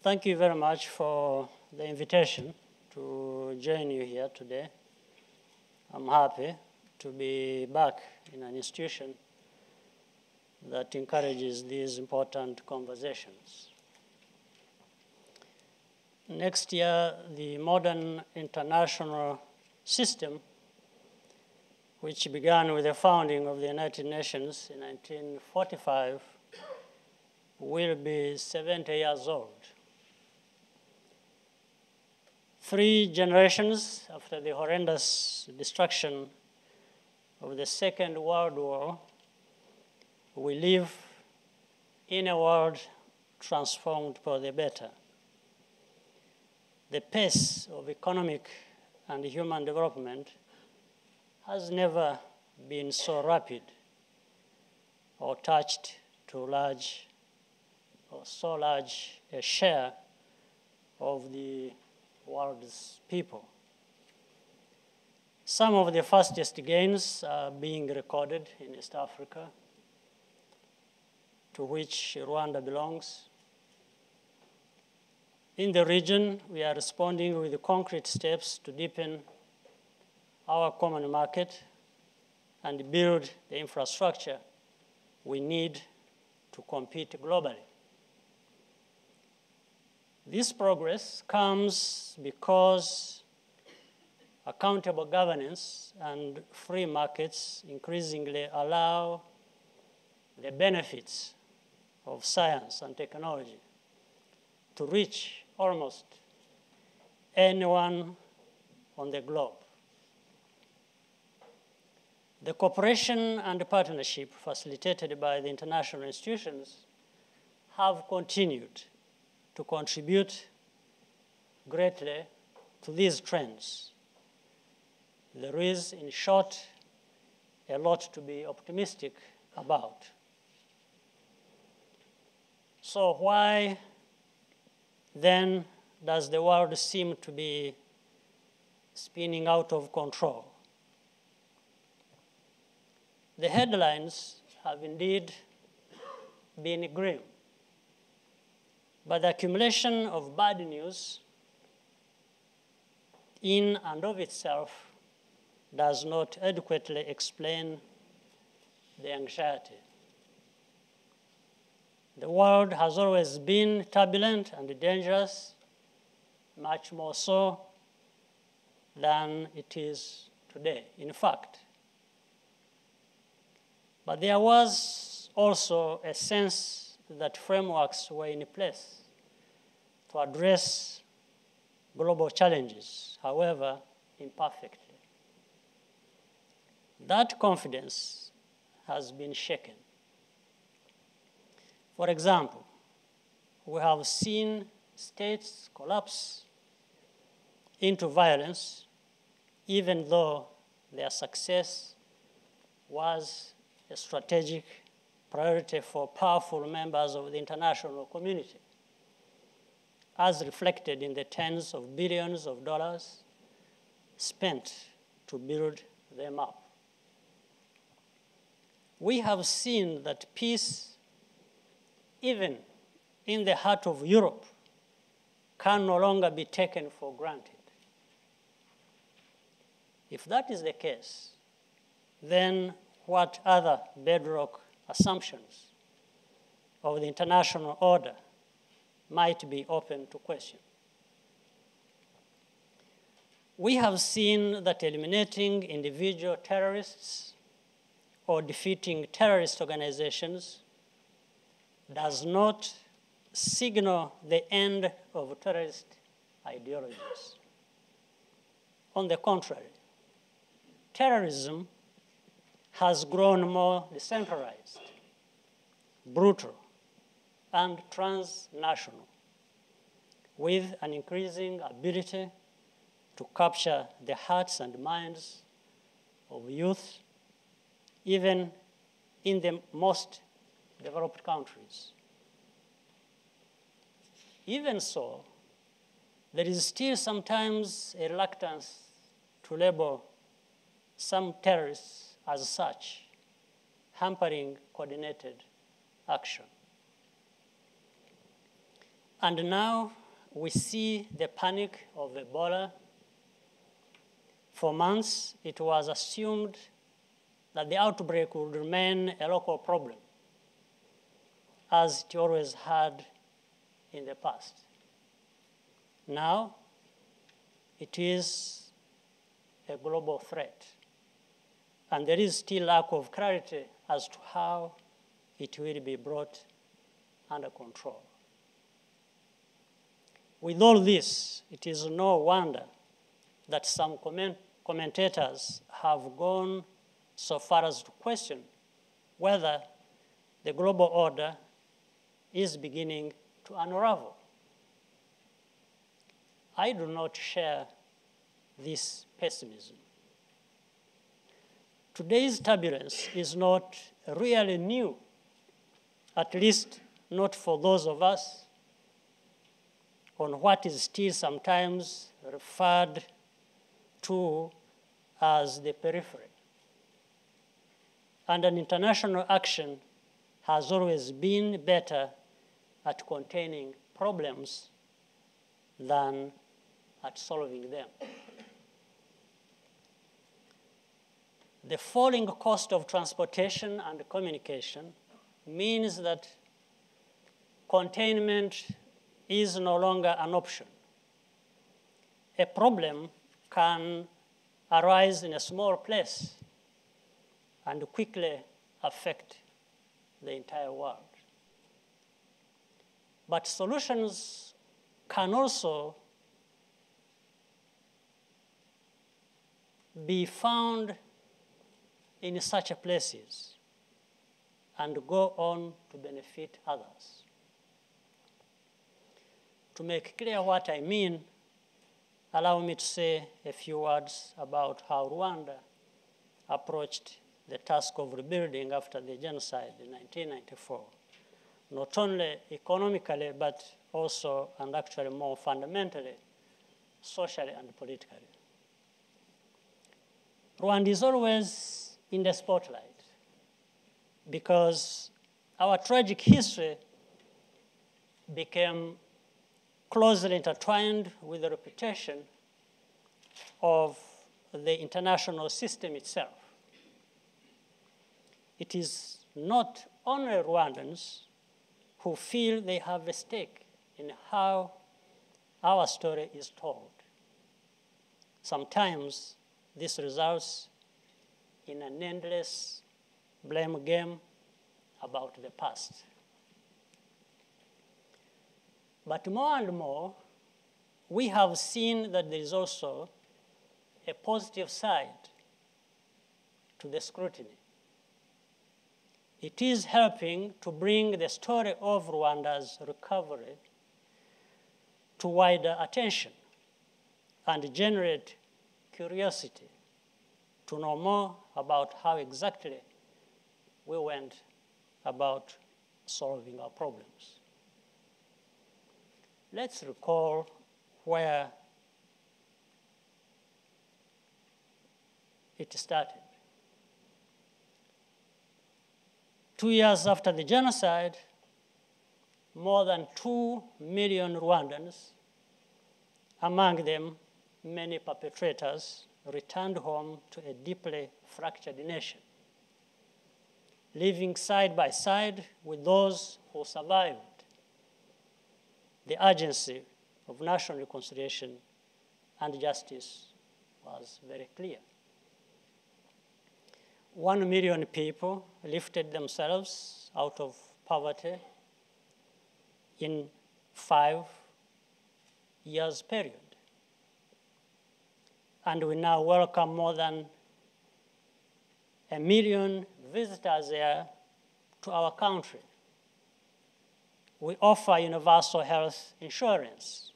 Thank you very much for the invitation to join you here today. I'm happy to be back in an institution that encourages these important conversations. Next year, the modern international system, which began with the founding of the United Nations in 1945, will be 70 years old. 3 generations after the horrendous destruction of the Second World War, we live in a world transformed for the better. The pace of economic and human development has never been so rapid or touched so large a share of the world's people. Some of the fastest gains are being recorded in East Africa, to which Rwanda belongs. In the region, we are responding with concrete steps to deepen our common market and build the infrastructure we need to compete globally. This progress comes because accountable governance and free markets increasingly allow the benefits of science and technology to reach almost anyone on the globe. The cooperation and partnership facilitated by the international institutions have continued to contribute greatly to these trends. There is, in short, a lot to be optimistic about. So why then does the world seem to be spinning out of control? The headlines have indeed been grim, but the accumulation of bad news in and of itself does not adequately explain the anxiety. The world has always been turbulent and dangerous, much more so than it is today, in fact. But there was also a sense that frameworks were in place to address global challenges, however imperfectly. That confidence has been shaken. For example, we have seen states collapse into violence, even though their success was a strategic priority for powerful members of the international community, as reflected in the tens of billions of dollars spent to build them up. We have seen that peace, even in the heart of Europe, can no longer be taken for granted. If that is the case, then what other bedrock assumptions of the international order might be open to question? We have seen that eliminating individual terrorists or defeating terrorist organizations does not signal the end of terrorist ideologies. On the contrary, terrorism has grown more decentralized, brutal, and transnational, with an increasing ability to capture the hearts and minds of youth, even in the most developed countries. Even so, there is still sometimes a reluctance to label some terrorists as such, hampering coordinated action. And now we see the panic of Ebola. For months, it was assumed that the outbreak would remain a local problem, as it always had in the past. Now, it is a global threat, and there is still lack of clarity as to how it will be brought under control. With all this, it is no wonder that some commentators have gone so far as to question whether the global order is beginning to unravel. I do not share this pessimism. Today's turbulence is not really new, at least not for those of us on what is still sometimes referred to as the periphery. And an international action has always been better at containing problems than at solving them. The falling cost of transportation and communication means that containment is no longer an option. A problem can arise in a small place and quickly affect the entire world. But solutions can also be found in such places and go on to benefit others. To make clear what I mean, allow me to say a few words about how Rwanda approached the task of rebuilding after the genocide in 1994, not only economically, but also, and actually more fundamentally, socially and politically. Rwanda is always in the spotlight because our tragic history became closely intertwined with the reputation of the international system itself. It is not only Rwandans who feel they have a stake in how our story is told. Sometimes this results in an endless blame game about the past. But more and more, we have seen that there is also a positive side to the scrutiny. It is helping to bring the story of Rwanda's recovery to wider attention and generate curiosity to know more about how exactly we went about solving our problems. Let's recall where it started. 2 years after the genocide, more than 2 million Rwandans, among them many perpetrators, returned home to a deeply fractured nation, living side by side with those who survived. The urgency of national reconciliation and justice was very clear. 1 million people lifted themselves out of poverty in 5 years period. And we now welcome more than 1 million visitors there to our country. We offer universal health insurance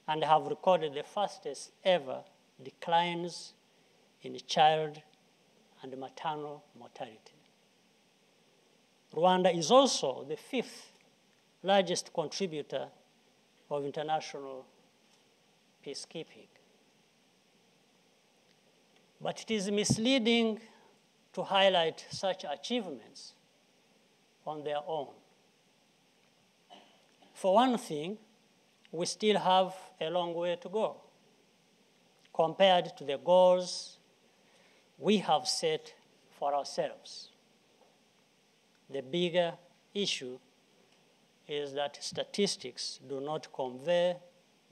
and have recorded the fastest ever declines in child and maternal mortality. Rwanda is also the 5th largest contributor of international peacekeeping. But it is misleading to highlight such achievements on their own. For one thing, we still have a long way to go compared to the goals we have set for ourselves. The bigger issue is that statistics do not convey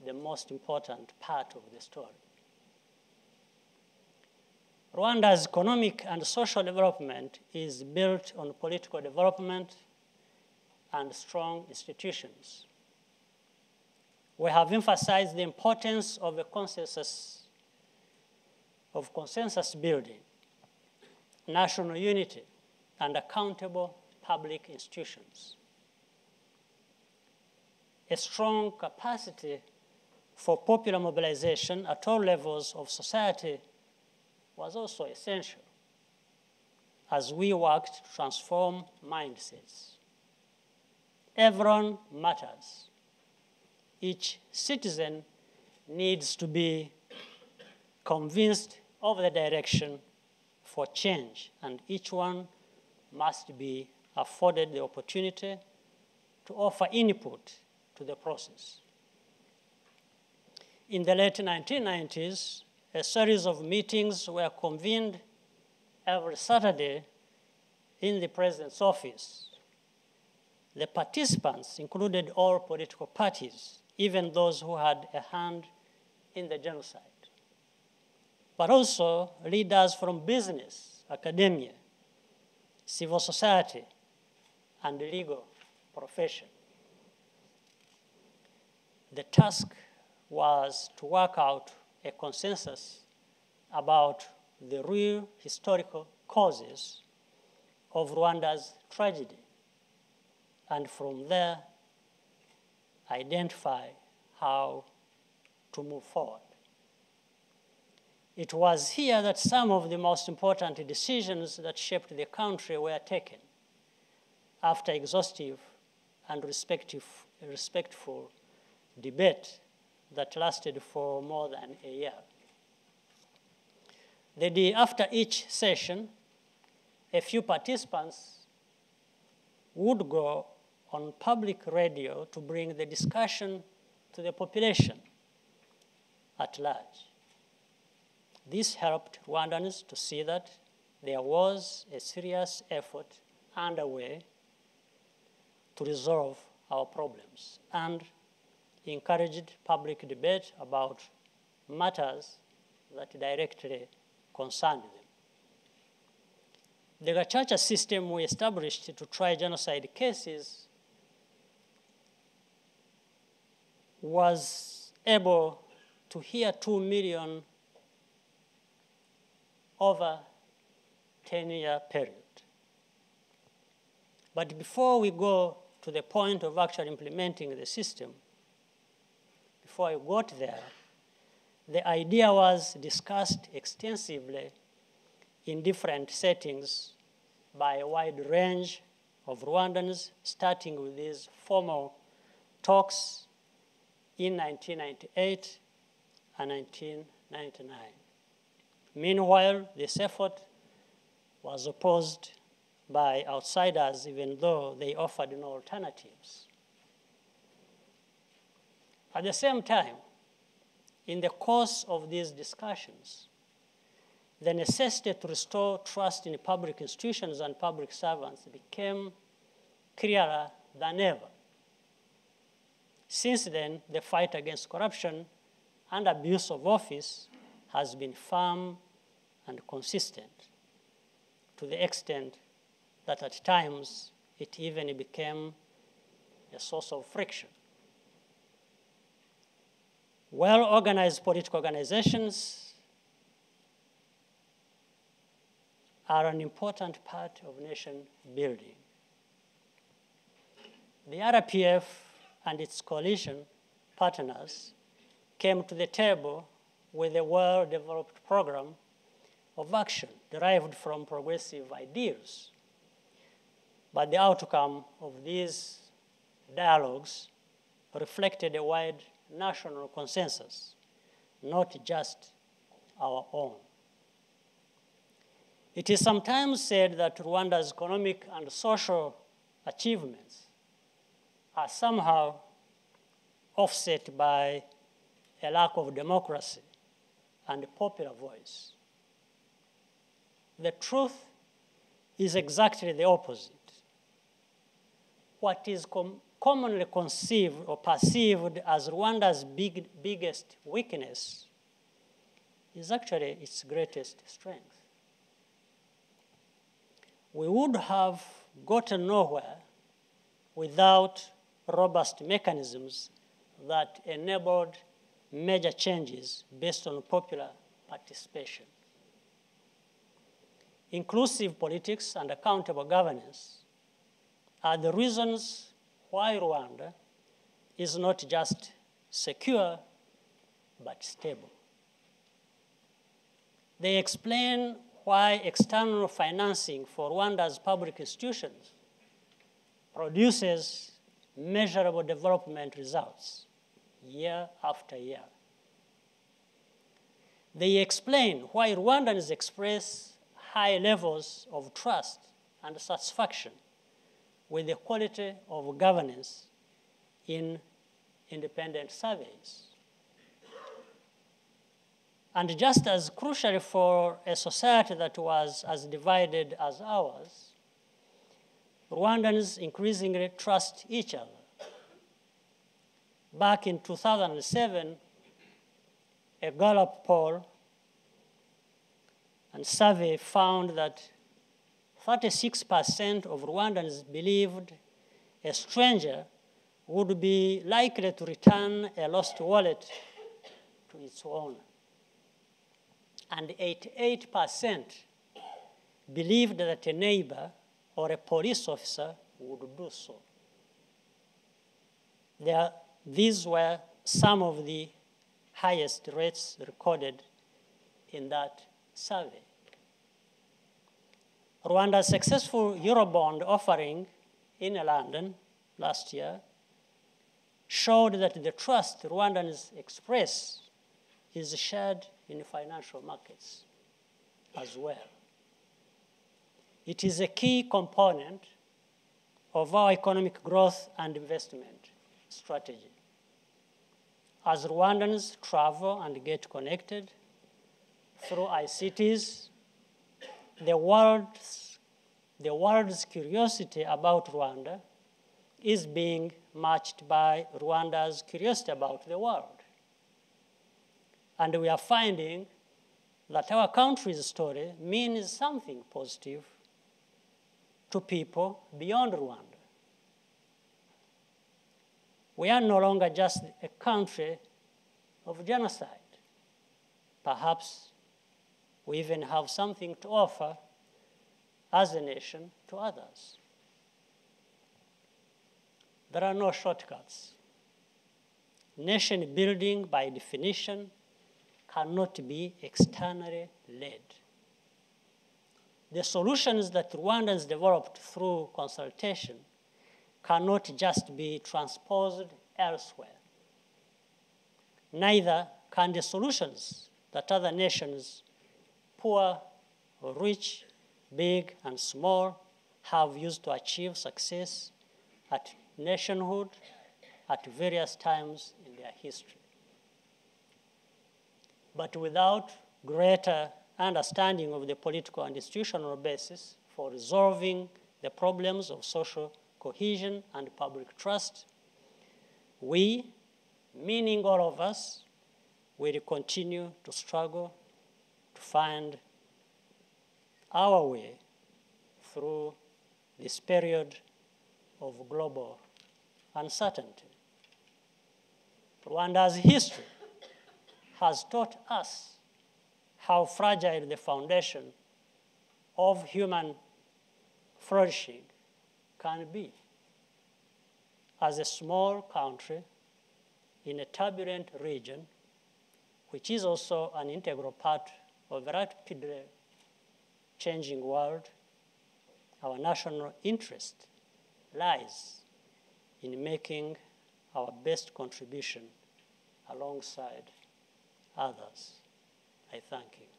the most important part of the story. Rwanda's economic and social development is built on political development and strong institutions. We have emphasized the importance of a consensus building, national unity, and accountable public institutions. A strong capacity for popular mobilization at all levels of society was also essential as we worked to transform mindsets. Everyone matters. Each citizen needs to be convinced of the direction for change, and each one must be afforded the opportunity to offer input to the process. In the late 1990s, a series of meetings were convened every Saturday in the president's office. The participants included all political parties, even those who had a hand in the genocide, but also leaders from business, academia, civil society, and the legal profession. The task was to work out a consensus about the real historical causes of Rwanda's tragedy, and from there, identify how to move forward. It was here that some of the most important decisions that shaped the country were taken after exhaustive and respectful debate that lasted for more than a year. The day after each session, a few participants would go on public radio to bring the discussion to the population at large. This helped Rwandans to see that there was a serious effort underway to resolve our problems and encouraged public debate about matters that directly concerned them. The gacaca system we established to try genocide cases was able to hear 2 million over 10-year period. But before we go to the point of actually implementing the system, before I got there, the idea was discussed extensively in different settings by a wide range of Rwandans, starting with these formal talks in 1998 and 1999. Meanwhile, this effort was opposed by outsiders, even though they offered no alternatives. At the same time, in the course of these discussions, the necessity to restore trust in public institutions and public servants became clearer than ever. Since then, the fight against corruption and abuse of office has been firm and consistent, to the extent that at times it even became a source of friction. Well-organized political organizations are an important part of nation building. The RPF and its coalition partners came to the table with a well-developed program of action derived from progressive ideals. But the outcome of these dialogues reflected a wide national consensus, not just our own. It is sometimes said that Rwanda's economic and social achievements are somehow offset by a lack of democracy and popular voice. The truth is exactly the opposite. What is commonly conceived or perceived as Rwanda's biggest weakness is actually its greatest strength. We would have gotten nowhere without robust mechanisms that enabled major changes based on popular participation. Inclusive politics and accountable governance are the reasons why Rwanda is not just secure, but stable. They explain why external financing for Rwanda's public institutions produces measurable development results year after year. They explain why Rwandans express high levels of trust and satisfaction with the quality of governance in independent surveys. And just as crucially for a society that was as divided as ours, Rwandans increasingly trust each other. Back in 2007, a Gallup poll and survey found that 36% of Rwandans believed a stranger would be likely to return a lost wallet to its owner. And 88% believed that a neighbor or a police officer would do so. These were some of the highest rates recorded in that survey. Rwanda's successful Eurobond offering in London last year showed that the trust Rwandans express is shared in financial markets as well. It is a key component of our economic growth and investment strategy. As Rwandans travel and get connected through ICTs, the world's curiosity about Rwanda is being matched by Rwanda's curiosity about the world. And we are finding that our country's story means something positive to people beyond Rwanda. We are no longer just a country of genocide. Perhaps we even have something to offer as a nation to others. There are no shortcuts. Nation building, by definition, cannot be externally led. The solutions that Rwandans developed through consultation cannot just be transposed elsewhere. Neither can the solutions that other nations, poor or rich, big and small, have used to achieve success at nationhood at various times in their history. But without greater understanding of the political and institutional basis for resolving the problems of social cohesion and public trust, we, meaning all of us, will continue to struggle to find our way through this period of global uncertainty. Rwanda's history has taught us how fragile the foundation of human flourishing can be. As a small country in a turbulent region, which is also an integral part of a rapidly changing world, our national interest lies in making our best contribution alongside others. I thank you.